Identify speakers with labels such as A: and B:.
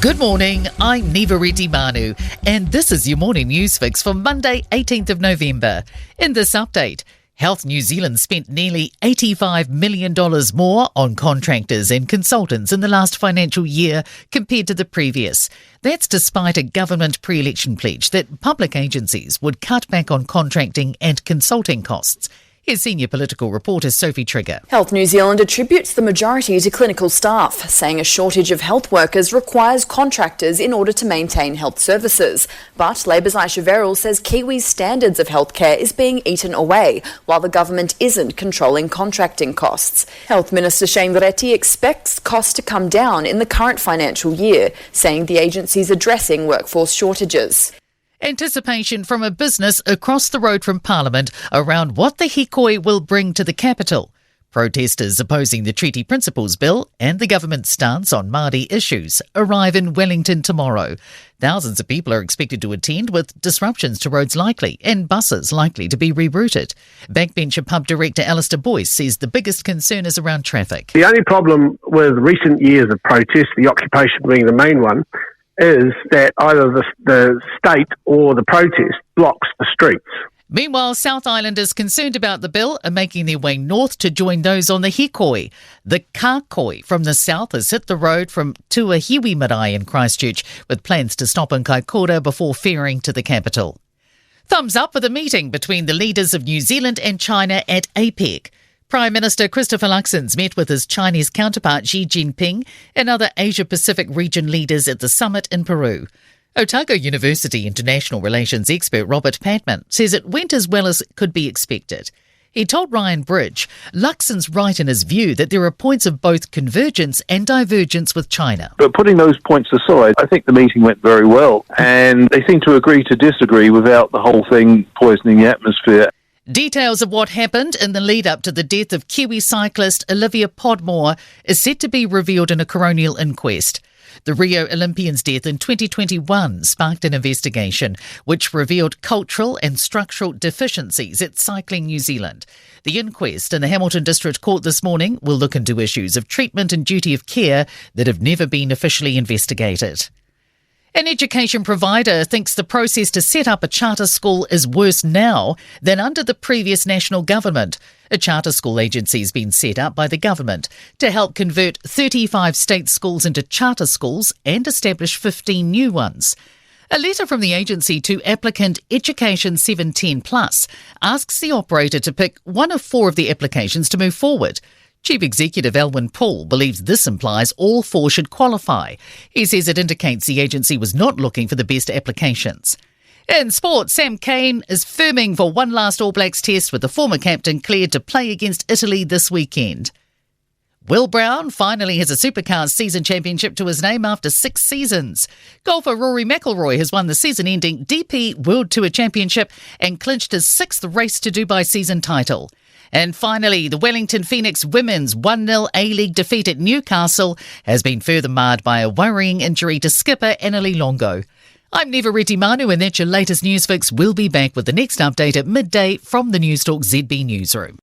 A: Good morning, I'm Neva Manu, and this is your morning news fix for Monday, 18th of November. In this update, Health New Zealand spent nearly $85 million more on contractors and consultants in the last financial year compared to the previous. That's despite a government pre-election pledge that public agencies would cut back on contracting and consulting costs. Here's senior political reporter Sophie Trigger.
B: Health New Zealand attributes the majority to clinical staff, saying a shortage of health workers requires contractors in order to maintain health services. But Labour's Aisha Verrill says Kiwis' standards of healthcare is being eaten away, while the government isn't controlling contracting costs. Health Minister Shane Reti expects costs to come down in the current financial year, saying the agency's addressing workforce shortages.
A: Anticipation from a business across the road from Parliament around what the hikoi will bring to the capital. Protesters opposing the Treaty Principles Bill and the government's stance on Māori issues arrive in Wellington tomorrow. Thousands of people are expected to attend, with disruptions to roads likely and buses likely to be rerouted. Backbencher pub director Alistair Boyce says the biggest concern is around traffic.
C: The only problem with recent years of protest, the occupation being the main one, is that either the state or the protest blocks the streets.
A: Meanwhile, South Islanders concerned about the bill are making their way north to join those on the hikoi. The kākoi from the south has hit the road from Tuahiwi Marae in Christchurch, with plans to stop in Kaikoura before ferrying to the capital. Thumbs up for the meeting between the leaders of New Zealand and China at APEC. Prime Minister Christopher Luxon's met with his Chinese counterpart Xi Jinping and other Asia-Pacific region leaders at the summit in Peru. Otago University international relations expert Robert Patman says it went as well as could be expected. He told Ryan Bridge Luxon's right in his view that there are points of both convergence and divergence with China.
D: But putting those points aside, I think the meeting went very well, and they seem to agree to disagree without the whole thing poisoning the atmosphere.
A: Details of what happened in the lead-up to the death of Kiwi cyclist Olivia Podmore is set to be revealed in a coronial inquest. The Rio Olympian's death in 2021 sparked an investigation which revealed cultural and structural deficiencies at Cycling New Zealand. The inquest in the Hamilton District Court this morning will look into issues of treatment and duty of care that have never been officially investigated. An education provider thinks the process to set up a charter school is worse now than under the previous national government. A charter school agency has been set up by the government to help convert 35 state schools into charter schools and establish 15 new ones. A letter from the agency to applicant Education 710 Plus asks the operator to pick one of four of the applications to move forward. Chief Executive Elwyn Paul believes this implies all four should qualify. He says it indicates the agency was not looking for the best applications. In sport, Sam Cane is firming for one last All Blacks test, with the former captain cleared to play against Italy this weekend. Will Brown finally has a Supercars season championship to his name after 6 seasons. Golfer Rory McIlroy has won the season-ending DP World Tour Championship and clinched his 6th Race to Dubai season title. And finally, the Wellington Phoenix women's 1-0 A-League defeat at Newcastle has been further marred by a worrying injury to skipper Annalie Longo. I'm Neva Manu, and that's your latest news fix. We'll be back with the next update at midday from the Newstalk ZB newsroom.